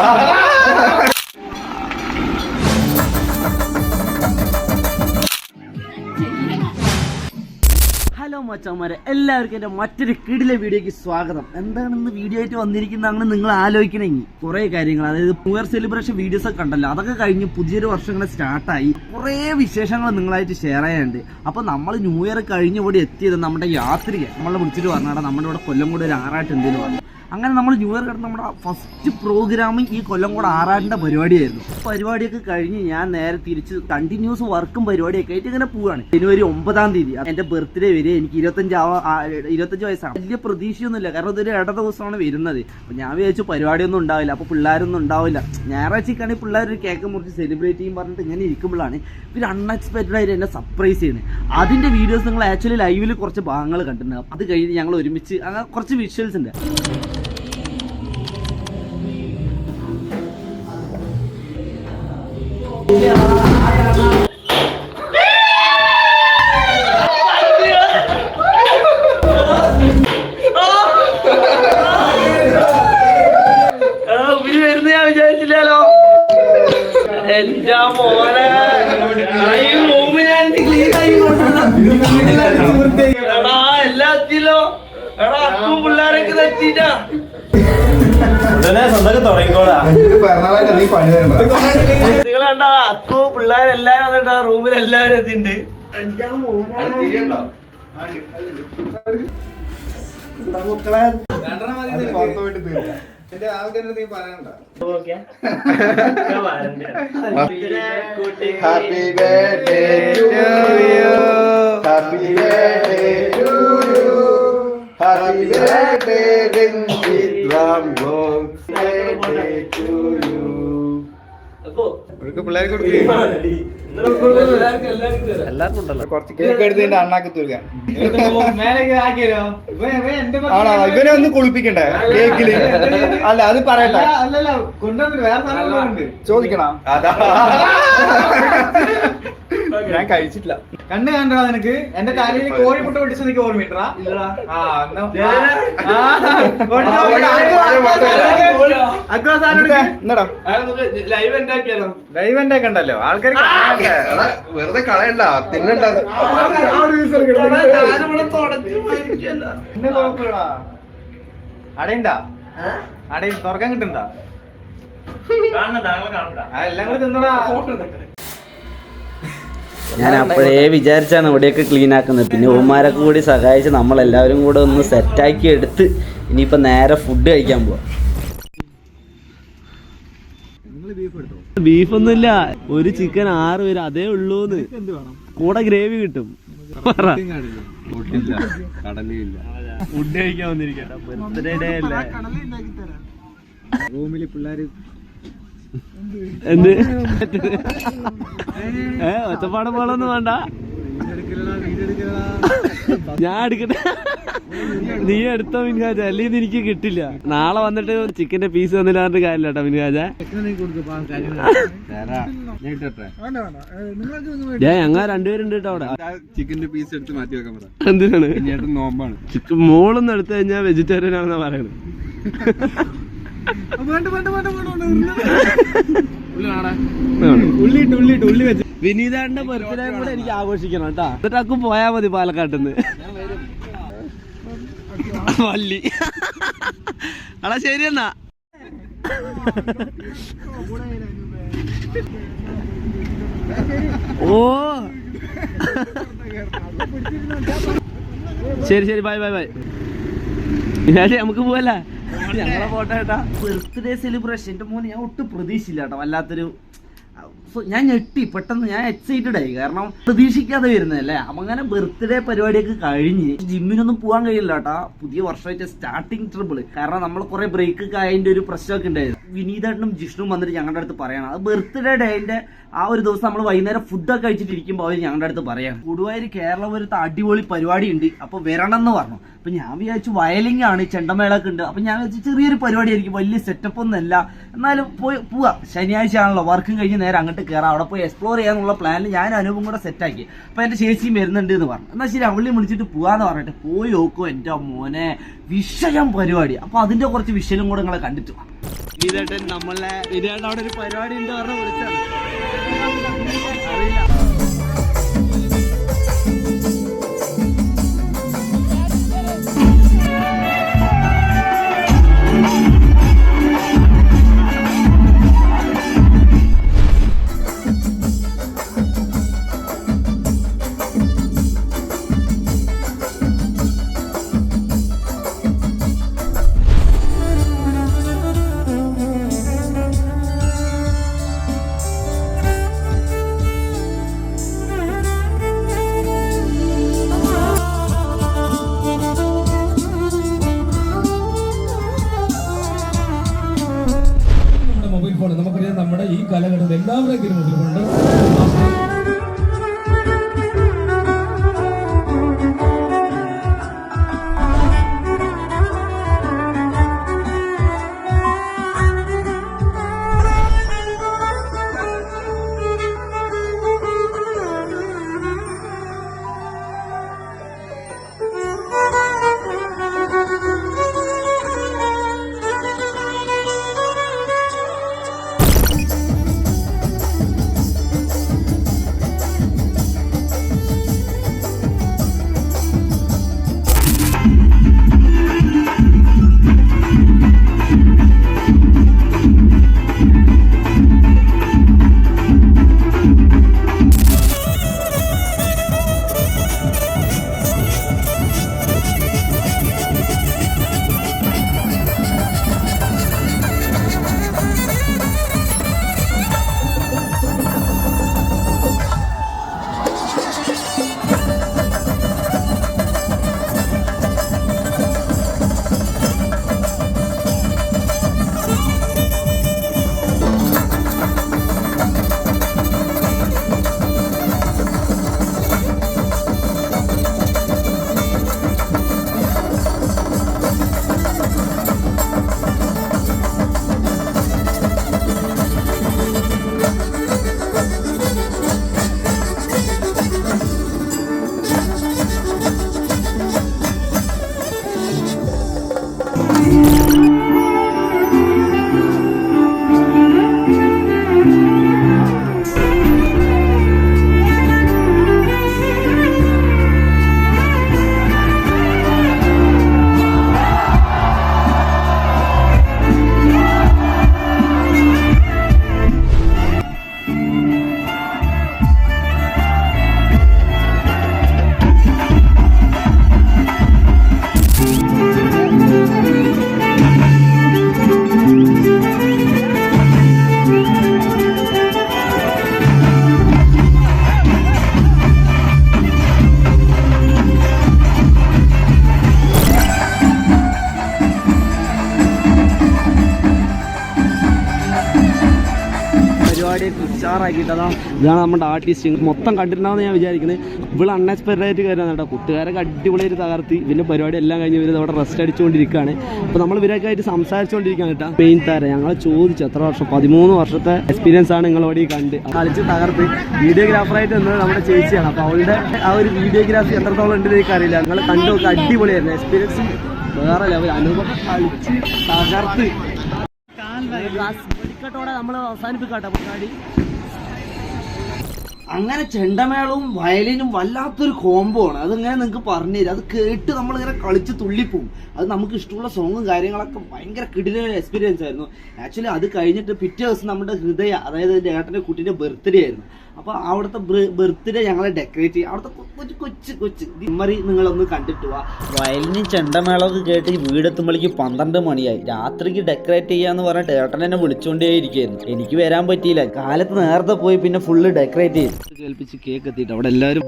Hello മച്ചാന്മാരെ, എല്ലാവർക്കും എൻ്റെ മറ്റൊരു കിടിലെ വീഡിയോയ്ക്ക് സ്വാഗതം. എന്താണെന്ന് വീഡിയോ ആയിട്ട് വന്നിരിക്കുന്നതാണ് നിങ്ങൾ ആലോചിക്കണമെങ്കിൽ കുറേ കാര്യങ്ങൾ, അതായത് ന്യൂ ഇയർ സെലിബ്രേഷൻ വീഡിയോസ് ഒക്കെ കണ്ടല്ലോ, അതൊക്കെ കഴിഞ്ഞ് പുതിയൊരു വർഷം ഇങ്ങനെ സ്റ്റാർട്ടായി. കുറേ വിശേഷങ്ങൾ നിങ്ങളായിട്ട് ഷെയർ ചെയ്യാനുണ്ട്. അപ്പോൾ നമ്മൾ ന്യൂ ഇയർ കഴിഞ്ഞ് ഇവിടെ എത്തിയത് നമ്മുടെ യാത്രിക നമ്മളെ വിളിച്ചിട്ട് പറഞ്ഞാൽ നമ്മുടെ ഇവിടെ കൊല്ലംകോട് ഒരു ആറാട്ടുണ്ടെന്ന് പറഞ്ഞു. അങ്ങനെ നമ്മൾ ന്യൂ ഇയർ കിടന്ന് നമ്മുടെ ഫസ്റ്റ് പ്രോഗ്രാമിങ് ഈ കൊല്ലംകോട് ആറാട്ടിൻ്റെ പരിപാടിയായിരുന്നു. പരിപാടിയൊക്കെ കഴിഞ്ഞ് ഞാൻ നേരെ തിരിച്ച് കണ്ടിന്യൂസ് വർക്കും പരിപാടിയൊക്കെ ആയിട്ട് ഇങ്ങനെ പോവുകയാണ്. ജനുവരി 9-ാം തീയതി എൻ്റെ ബർത്ത്ഡേ വരെ. എനിക്ക് 25 വയസ്സാണ്. വലിയ പ്രതീക്ഷയൊന്നുമില്ല, കാരണം ഇതൊരു ഇട ദിവസമാണ് വരുന്നത്. അപ്പോൾ ഞാൻ വിചാരിച്ചു പരിപാടിയൊന്നും ഉണ്ടാവില്ല, അപ്പോൾ പിള്ളേരൊന്നും ഉണ്ടാവില്ല. ഞായറാഴ്ചക്കാണെങ്കിൽ പിള്ളേർ ഒരു കേക്ക് മുറിച്ച് സെലിബ്രേറ്റ് ചെയ്യും പറഞ്ഞിട്ട് ഇങ്ങനെ ഇരിക്കുമ്പോഴാണ് ഇവർ അൺഎക്സ്പെക്റ്റഡ് ആയിട്ട് എന്നെ സർപ്രൈസ് ചെയ്യുന്നത്. അതിൻ്റെ വീഡിയോസ് നിങ്ങൾ ആക്ച്വലി ലൈവിൽ കുറച്ച് ഭാഗങ്ങൾ കണ്ടിട്ടുണ്ടാകും. അത് കഴിഞ്ഞ് ഞങ്ങൾ ഒരുമിച്ച് അങ്ങനെ കുറച്ച് വിഷ്വൽസ് ഉണ്ട്. ഞാൻ വിചാരിച്ചില്ലല്ലോ എന്റെ മോനെ. എല്ലാം എത്തിയല്ലോ. എടാ അക്കും പിള്ളേരൊക്കെ തെറ്റിട്ടാ. നിങ്ങളെന്താ അക്കു പിള്ളേരെല്ലാരും വന്നിട്ടാ റൂമിൽ എല്ലാവരും എത്തിണ്ട്. Happy birthday to you, happy birthday to you, happy birthday Ranjith Ram blog birthday to you. പിള്ളേരെ എല്ലാവർക്കും ഉണ്ടല്ലോ. കുറച്ച് കേക്ക് എടുത്തതിന്റെ അണ്ണാക്ക് തൂർക്കാൻ ആണോ? ഇവനെ ഒന്ന് കുളിപ്പിക്കണ്ടേ കേക്കില്? അല്ല അത് പറയട്ടെ, ചോദിക്കണം. അതാ ഞാൻ കഴിച്ചിട്ടില്ല. കണ്ണ് കണ്ടാ നിനക്ക്? എന്റെ തലയിൽ കോഴിമുട്ട പൊട്ടിച്ച് എനിക്ക് ഓർമ്മയിട്ടാ? ലൈവ് ഉണ്ടാക്കണ്ടല്ലോ ആൾക്കാർ, വെറുതെ കളയണ്ട, തിന്നണ്ട. അടയുണ്ടാ? അടയും തുറക്കാൻ കിട്ടണ്ട? എല്ലാം കൂടി തിന്നടാ. ഞാൻ അപ്പോഴേ വിചാരിച്ചാണ് ഇവിടെയൊക്കെ ക്ലീൻ ആക്കുന്നത്. പിന്നെ ഉമ്മാരൊക്കെ കൂടി സഹായിച്ച് നമ്മളെല്ലാവരും കൂടെ ഒന്ന് സെറ്റാക്കി എടുത്ത് ഇനിയിപ്പോൾ നേരെ ഫുഡ് കഴിക്കാൻ പോവാം. ബീഫൊന്നുമില്ല, ഒരു ചിക്കൻ 6 പേര് അതേ ഉള്ളൂന്ന്. കൂടെ ഗ്രേവി കിട്ടും. ഫുഡ് കഴിക്കാൻ വന്നിരിക്കട്ടെ, ബർത്ത്ഡേ ഡേ അല്ലേ. റൂമില് പിള്ളേര് എന്ത് ഒച്ചപ്പാട് പോളൊന്നും വേണ്ട, ഞാൻ എടുക്കട്ടെ. നീ എടുത്തോ മിൻഹാജ, അല്ലെങ്കിൽ എനിക്ക് കിട്ടില്ല. നാളെ വന്നിട്ട് ചിക്കന്റെ പീസ് വന്നില്ല പറഞ്ഞിട്ട് കാര്യമില്ല കേട്ടോ മിൻഹാജ. ഞങ്ങൾ 2 പേരുണ്ട് കേട്ടോ അവിടെ. ചിക്കന്റെ പീസ് എടുത്ത് മാറ്റി വെക്കാൻ പറ. എന്തിനാണ്? നോമ്പാണ്. ചിക്കൻ മോളൊന്നും എടുത്തു കഴിഞ്ഞാൽ വെജിറ്റേറിയൻ ആണെന്നാ പറയണത്. വിനീതാന്റെ ബർത്ത്ഡേ കൂടെ എനിക്ക് ആഘോഷിക്കണം കേട്ടാ. എന്നിട്ടക്കും പോയാ മതി പാലക്കാട്ടിന്ന്. വള്ളി അടാ ശരി എന്നാ. ഓ ശരി ശരി, ബൈ ബൈ ബൈ. നമുക്ക് പോവല്ലേ, ഞങ്ങളെ പോട്ടെ കേട്ടാ. ബർത്ത്ഡേ സെലിബ്രേഷൻ എൻ്റെ മോനെ ഞാൻ ഒട്ടും പ്രതീക്ഷയില്ല കേട്ടോ. വല്ലാത്തൊരു ഞാൻ ഞെട്ടി പെട്ടെന്ന്, ഞാൻ എക്സൈറ്റഡ് ആയി, കാരണം പ്രതീക്ഷിക്കാതെ വരുന്നതല്ലേ. അപ്പം അങ്ങനെ ബർത്ത്ഡേ പരിപാടിയൊക്കെ കഴിഞ്ഞ് ജിമ്മിനൊന്നും പോകാൻ കഴിയില്ല കേട്ടാ. പുതിയ വർഷമായിട്ട് സ്റ്റാർട്ടിങ് ട്രിപ്പിൾ, കാരണം നമ്മൾ കുറെ ബ്രേക്ക് ഒക്കെ അതിൻ്റെ ഒരു പ്രശ്നമൊക്കെ ഉണ്ടായിരുന്നു. വിനീതേട്ടനും ജിഷ്ണുവും വന്നിട്ട് ഞങ്ങളുടെ അടുത്ത് പറയണം, അത് ബർത്ത്ഡേ ഡേന്റെ ആ ഒരു ദിവസം നമ്മൾ വൈകുന്നേരം ഫുഡൊക്കെ കഴിച്ചിട്ട് ഇരിക്കുമ്പോൾ അവർ ഞങ്ങളുടെ അടുത്ത് പറയാം, ഗുരുവായൂർ കേരളപുരത്ത് അടിപൊളി പരിപാടി ഉണ്ട്, അപ്പൊ വരണം എന്ന് പറഞ്ഞു. അപ്പൊ ഞാൻ വിചാരിച്ചു വയലിംഗ് ആണ്, ചെണ്ടമേളൊക്കെ ഉണ്ട്. അപ്പൊ ഞാൻ വിചാരിച്ചു ചെറിയൊരു പരിപാടി ആയിരിക്കും, വലിയ സെറ്റപ്പ് ഒന്നും അല്ല, എന്നാലും പോവാ. ശനിയാഴ്ച ആണല്ലോ, വർക്കും കഴിഞ്ഞ് നേരെ അങ്ങോട്ട് കയറാം, അവിടെ പോയി എക്സ്പ്ലോർ ചെയ്യാനുള്ള പ്ലാനിൽ ഞാൻ അനൂപും കൂടെ സെറ്റാക്കി. അപ്പൊ എന്റെ ചേച്ചിയും വരുന്നുണ്ട് എന്ന് പറഞ്ഞു. എന്നാൽ ശരി അവളി വിളിച്ചിട്ട് പോവാന്ന് പറഞ്ഞിട്ട് പോയി നോക്കും. എന്റെ മോനെ വിഷയം പരിപാടി. അപ്പൊ അതിന്റെ കുറച്ച് വിഷയം കൂടെ നിങ്ങളെ കണ്ടിട്ട് വിനീതേട്ടൻ നമ്മളെ വിനീതേട്ടൻ അവിടെ ഒരു പരിപാടി ഉണ്ട് പറഞ്ഞ വിളിച്ചാണ് അറിയില്ല. മൊബൈൽ ഫോൺ നമുക്കറിയാം നമ്മുടെ ഈ കാലഘട്ടത്തിൽ എല്ലാവരുടെയും മൊബൈൽ ഫോണുണ്ട്. ഉഷാറാക്കിയിട്ടതാ. ഇതാണ് നമ്മുടെ ആർട്ടിസ്റ്റ്. മൊത്തം കണ്ടിട്ടുണ്ടാവുമെന്ന് ഞാൻ വിചാരിക്കുന്നത്. ഇവിടെ അൺഎക്സ്പെക്റ്റഡ് ആയിട്ട് കയറുന്നതാണ് കേട്ടോ. കൂട്ടുകാരൊക്കെ അടിപൊളിയായിട്ട് തകർത്തി. ഇതിൻ്റെ പരിപാടി എല്ലാം കഴിഞ്ഞ് ഇവർ അവിടെ റെസ്റ്റ് അടിച്ചുകൊണ്ടിരിക്കുകയാണ്. അപ്പോൾ നമ്മൾ ഇവരൊക്കെ ആയിട്ട് സംസാരിച്ചുകൊണ്ടിരിക്കുകയാണ് കേട്ടോ. മെയിൻ താരം ഞങ്ങൾ ചോദിച്ചു എത്ര വർഷം, 13 വർഷത്തെ എക്സ്പീരിയൻസ് ആണ് നിങ്ങളോട് ഈ കണ്ട് കളിച്ച് തകർത്ത്. വീഡിയോഗ്രാഫറായിട്ട് വന്നത് നമ്മുടെ ചേച്ചിയാണ്. അപ്പോൾ അവളുടെ ആ ഒരു വീഡിയോഗ്രാഫി എത്രത്തോളം ഉണ്ടെന്ന് എനിക്കറിയില്ല. നിങ്ങൾ കണ്ടു നോക്കുക, അടിപൊളിയായിരുന്നു. എക്സ്പീരിയൻസ് വേറെ ലെവൽ അനുഭവം. കളിച്ച് തകർത്ത് വെടിക്കെട്ടോടെ നമ്മൾ അവസാനിപ്പിക്കാട്ടെ പരിപാടി. അങ്ങനെ ചെണ്ടമേളവും വയലിനും വല്ലാത്തൊരു കോംബോ ആണ്. അതിങ്ങനെ നിങ്ങൾക്ക് പറഞ്ഞു തരും. അത് കേട്ട് നമ്മളിങ്ങനെ കളിച്ച് തുള്ളിപ്പോവും. അത് നമുക്ക് ഇഷ്ടമുള്ള സോങ്ങും കാര്യങ്ങളൊക്കെ ഭയങ്കര കിടിലൻ എക്സ്പീരിയൻസ് ആയിരുന്നു. ആക്ച്വലി അത് കഴിഞ്ഞിട്ട് പിറ്റേ ദിവസം നമ്മുടെ ഹൃദയ, അതായത് എൻ്റെ ഏട്ടൻ്റെ കുട്ടീൻ്റെ ബർത്ത്ഡേ ആയിരുന്നു. അപ്പോൾ അവിടുത്തെ ബർത്ത്ഡേ ഞങ്ങളെ ഡെക്കറേറ്റ് ചെയ്യും. അവിടുത്തെ കൊച്ചു കൊച്ചു കൊച്ചു മെമ്മറി നിങ്ങളൊന്ന് കണ്ടിട്ട് പോവാ. വയലിനും ചെണ്ടമേളമൊക്കെ കേട്ട് വീടെത്തുമ്പോഴേക്ക് 12 മണിയായി. രാത്രിക്ക് ഡെക്കറേറ്റ് ചെയ്യാന്ന് പറഞ്ഞിട്ട് ഏട്ടൻ എന്നെ വിളിച്ചുകൊണ്ടേ ഇരിക്കുകയായിരുന്നു. എനിക്ക് വരാൻ പറ്റിയില്ല. കാലത്ത് നേരത്തെ പോയി പിന്നെ ഫുള്ള് ഡെക്കറേറ്റ് ചെയ്തു. കേൾപ്പിച്ച് കേക്ക് എത്തിയിട്ട് അവിടെ എല്ലാവരും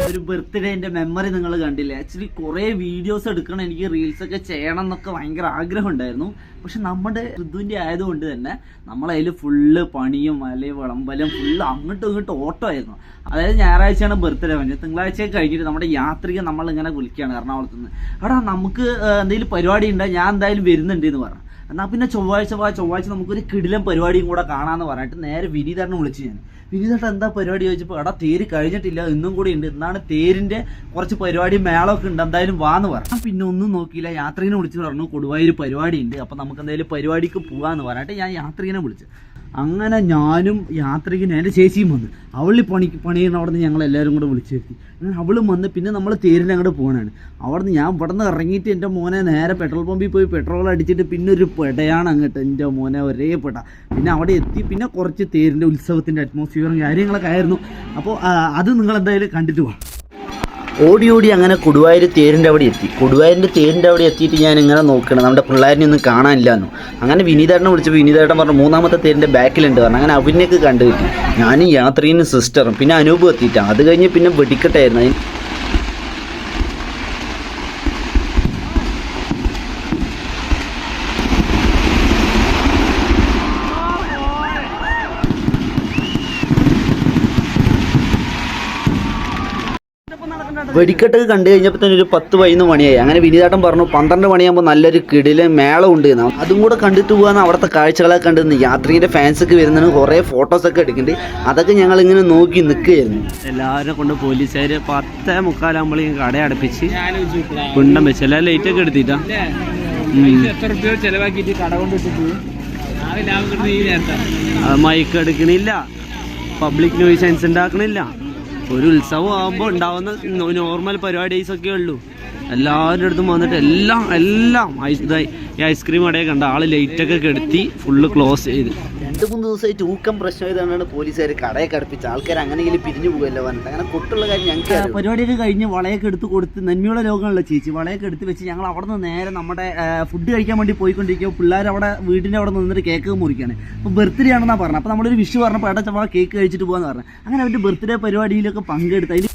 ഒരു ബർത്ത്ഡേന്റെ മെമ്മറി നിങ്ങൾ കണ്ടില്ലേ. ആക്ച്വലി കുറേ വീഡിയോസ് എടുക്കണം, എനിക്ക് റീൽസ് ഒക്കെ ചെയ്യണം എന്നൊക്കെ ഭയങ്കര ആഗ്രഹം ഉണ്ടായിരുന്നു. പക്ഷെ നമ്മുടെ ഋതുവിന്റെ ആയതുകൊണ്ട് തന്നെ നമ്മളതിൽ ഫുള്ള് പണിയും അല്ലെങ്കിൽ വിളമ്പലും ഫുള്ള് അങ്ങോട്ടും ഇങ്ങോട്ടും ഓട്ടോ ആയിരുന്നു. അതായത് ഞായറാഴ്ചയാണ് ബർത്ത്ഡേ പറഞ്ഞത്, തിങ്കളാഴ്ച കഴിഞ്ഞിട്ട് നമ്മുടെ യാത്രിക നമ്മൾ ഇങ്ങനെ വിളിക്കുകയാണ് എറണാകുളത്ത് നിന്ന്. എടാ നമുക്ക് എന്തെങ്കിലും പരിപാടി ഉണ്ടോ, ഞാൻ എന്തായാലും വരുന്നുണ്ട് എന്ന് പറഞ്ഞു. എന്നാൽ പിന്നെ ചൊവ്വാഴ്ച നമുക്കൊരു കിടിലം പരിപാടിയും കൂടെ കാണാമെന്ന് പറഞ്ഞിട്ട് നേരെ വിനീതേട്ടനെ വിളിച്ചു. ഞാൻ വിനീതേട്ടൻ എന്താ പരിപാടി ചോദിച്ചപ്പോൾ എടാ തേര് കഴിഞ്ഞിട്ടില്ല, ഇന്നും കൂടി ഉണ്ട്, എന്നാണ് തേരിന്റെ കുറച്ച് പരിപാടി മേളമൊക്കെ ഉണ്ട്, എന്തായാലും വാന്ന് പറഞ്ഞു. പിന്നെ ഒന്നും നോക്കിയില്ല, യാത്രികനെ വിളിച്ച് പറഞ്ഞു കൊടുവായൂർ പരിപാടി ഉണ്ട്, അപ്പം നമുക്ക് എന്തായാലും പരിപാടിക്ക് പോകാമെന്ന് പറഞ്ഞിട്ട് ഞാൻ യാത്രികനെ വിളിച്ചു. അങ്ങനെ ഞാനും യാത്രികനും എൻ്റെ ചേച്ചിയും വന്ന്, അവളി പണിയുന്ന അവിടെ നിന്ന് ഞങ്ങളെല്ലാവരും കൂടെ വിളിച്ചു വരുത്തി. അങ്ങനെ അവളും വന്ന് പിന്നെ നമ്മൾ തേരിൻ്റെ അങ്ങോട്ട് പോകാനാണ്. അവിടെ നിന്ന് ഞാൻ ഇവിടെ നിന്ന് ഇറങ്ങിയിട്ട് എൻ്റെ മോനെ നേരെ പെട്രോൾ പമ്പിൽ പോയി പെട്രോൾ അടിച്ചിട്ട് പിന്നെ ഒരു പെടയാണ് അങ്ങോട്ട്, എൻ്റെ മോനെ ഒരേ പെട. പിന്നെ അവിടെ എത്തി പിന്നെ കുറച്ച് തേരിൻ്റെ ഉത്സവത്തിൻ്റെ അറ്റ്മോസ്ഫിയറും കാര്യങ്ങളൊക്കെ ആയിരുന്നു. അപ്പോൾ അത് നിങ്ങളെന്തായാലും കണ്ടിട്ട് പോകാം. ഓടി അങ്ങനെ കൊടുവായൂർ തേരിൻ്റെ അവിടെ എത്തി. കൊടുവായൂരിൻ്റെ തേരിൻ്റെ അവിടെ എത്തിയിട്ട് ഞാൻ ഇങ്ങനെ നോക്കണം, നമ്മുടെ പിള്ളേരിനെ ഒന്നും കാണാനില്ലാന്നു. അങ്ങനെ വിനീതേട്ടനെ വിളിച്ചപ്പോൾ വിനീതേട്ടൻ പറഞ്ഞു മൂന്നാമത്തെ തേരിൻ്റെ ബാക്കിലുണ്ട് പറഞ്ഞു. അങ്ങനെ അവനെയൊക്കെ കണ്ടു കിട്ടി. ഞാനും യാത്രികനും സിസ്റ്ററും പിന്നെ അനൂപ് എത്തിയിട്ടാണ്. അത് കഴിഞ്ഞ് പിന്നെ വെടിക്കെട്ടായിരുന്നു. വെടിക്കെട്ടൊക്കെ കണ്ടു കഴിഞ്ഞപ്പോൾ തന്നെ ഒരു 10-11 മണിയായി. അങ്ങനെ വിനീതേട്ടൻ പറഞ്ഞു 12 മണിയാകുമ്പോൾ നല്ലൊരു കിടിലൻ മേളം ഉണ്ട് എന്ന്. അതും കൂടെ കണ്ടിട്ട് പോകാൻ അവിടുത്തെ കാഴ്ചകളൊക്കെ കണ്ടിരുന്നു. യാത്രീൻ്റെ ഫാൻസൊക്കെ വരുന്നതിന് കുറേ ഫോട്ടോസൊക്കെ എടുക്കുന്നുണ്ട്. അതൊക്കെ ഞങ്ങൾ ഇങ്ങനെ നോക്കി നിൽക്കുകയായിരുന്നു. എല്ലാവരും കൊണ്ട് പോലീസുകാർ 10:45 കട അടപ്പിച്ച് കുണ്ടം വെച്ച് എല്ലാം ലൈറ്റൊക്കെ എടുത്തിട്ടാ മൈക്ക് എടുക്കണില്ല, പബ്ലിക് നോയിസൻസ് ഉണ്ടാക്കണില്ല. ഒരു ഉത്സവം ആകുമ്പോൾ ഉണ്ടാവുന്ന നോർമൽ പരിപാടീസൊക്കെ ഉള്ളൂ. എല്ലാവരുടെ അടുത്തും വന്നിട്ട് എല്ലാം ഈ ഐസ്ക്രീം കടയൊക്കെ കണ്ട ആള് ലൈറ്റൊക്കെ കെടുത്തി ഫുള്ള് ക്ലോസ് ചെയ്ത്. 2-3 ദിവസമായിട്ട് ഊക്കം പ്രശ്നം ചെയ്താണ് പോലീസുകാർ കടയൊക്കെ അടുപ്പിച്ച് ആൾക്കാർ അങ്ങനെയെങ്കിലും പിരിഞ്ഞു പോകുമല്ലോ പറഞ്ഞിട്ട്. അങ്ങനെ കൊട്ടുള്ള കാര്യം ഞങ്ങൾക്ക് പരിപാടിയൊക്കെ കഴിഞ്ഞ് വളയൊക്കെ എടുത്ത് കൊടുത്ത് നന്മയുള്ള രോഗമുള്ള ചേച്ചി വളയൊക്കെ എടുത്ത് വെച്ച് ഞങ്ങൾ അവിടെ നിന്ന് നേരെ നമ്മുടെ ഫുഡ് കഴിക്കാൻ വേണ്ടി പോയിക്കൊണ്ടിരിക്കുമ്പോൾ പിള്ളേർ അവിടെ വീടിൻ്റെ അവിടെ നിന്നിട്ട് കേക്ക് മുറിക്കുകയാണ്. അപ്പോൾ ബർത്ത്ഡേ ആണെന്നാണ് പറഞ്ഞത്. അപ്പോൾ നമ്മളൊരു വിഷു പറഞ്ഞപ്പോൾ അവിടെ ചവാ കേക്ക് കഴിച്ചിട്ട് പോകാമെന്ന് പറഞ്ഞു. അങ്ങനെ അവരുടെ ബർത്ത്ഡേ പരിപാടിയിലൊക്കെ പങ്കെടുത്ത് അതിൽ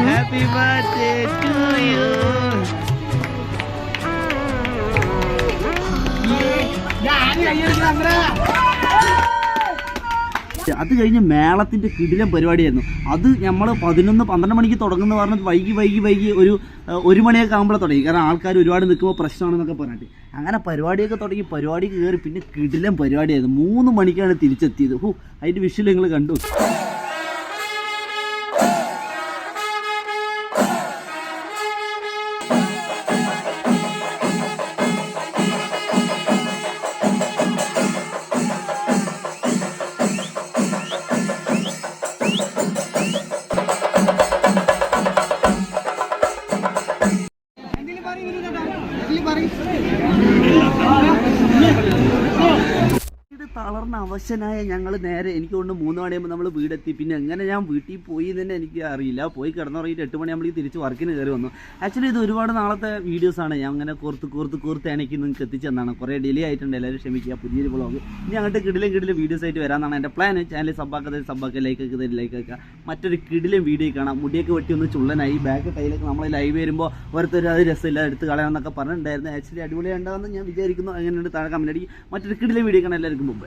Happy birthday to you. അത് കഴിഞ്ഞ് മേളത്തിൻ്റെ കിടിലൻ പരിപാടിയായിരുന്നു. അത് നമ്മൾ 11-12 മണിക്ക് തുടങ്ങുന്ന പറഞ്ഞിട്ട് വൈകി ഒരു 1 മണിയൊക്കെ ആകുമ്പോഴേ തുടങ്ങി. കാരണം ആൾക്കാർ ഒരുപാട് നിൽക്കുമ്പോൾ പ്രശ്നമാണെന്നൊക്കെ പറഞ്ഞിട്ട് അങ്ങനെ പരിപാടിയൊക്കെ തുടങ്ങി. പരിപാടി കയറി പിന്നെ കിടിലൻ പരിപാടിയായിരുന്നു. 3 മണിക്കാണ് തിരിച്ചെത്തിയത്. അതിൻ്റെ വിഷ്വൽ നിങ്ങൾ കണ്ടു. തളർന്ന അവശനായ ഞങ്ങൾ നേരെ എനിക്ക് കൊണ്ട് 3 മണിയാകുമ്പോൾ നമ്മൾ വീടെത്തി. പിന്നെ എങ്ങനെ ഞാൻ വീട്ടിൽ പോയി എന്ന് തന്നെ എനിക്ക് അറിയില്ല. പോയി കിടന്നുറങ്ങിയിട്ട് 8 മണിയാകുമ്പോൾ തിരിച്ച് വർക്കിന് കയറി വന്നു. ആക്ച്വലി ഇത് ഒരുപാട് നാളത്തെ വീഡിയോസാണ്. ഞാൻ അങ്ങനെ കോർത്ത് എനിക്ക് നിങ്ങൾക്ക് എത്തിച്ചെന്നാണ്. കുറേ ഡിലേ ആയിട്ടുണ്ട്, എല്ലാവരും ക്ഷമിക്കുക. പുതിയൊരു വ്ളോഗ് ഇനി അങ്ങോട്ട് കിടിലൻ വീഡിയോസ് ആയിട്ട് വരാമെന്നാണ് എൻ്റെ പ്ലാൻ. ചാനൽ സബ്ബാക്കുക ലൈക്ക് മറ്റൊരു കിടിലൻ വീഡിയോ കാണാം. മുടിയൊക്കെ വെട്ടി ഒന്ന് ചുള്ളനായി ബാക്ക് ടൈലൊക്കെ നമ്മൾ ലൈവ് വരുമ്പോൾ ഓരോരുത്തർ അത് രസമില്ല എടുത്ത് കളയാമെന്നൊക്കെ പറഞ്ഞിട്ടുണ്ടായിരുന്നു. ആക്ച്വലി അടിപൊളിയുണ്ടാകുമെന്ന് ഞാൻ വിചാരിക്കുന്നു. അങ്ങനെയുണ്ട് താഴെ കമൻറ്റ് അടിക്കും. മറ്റൊരു കിടിലൻ വീഡിയോ കാണാൻ എല്ലാവർക്കും മുമ്പ്.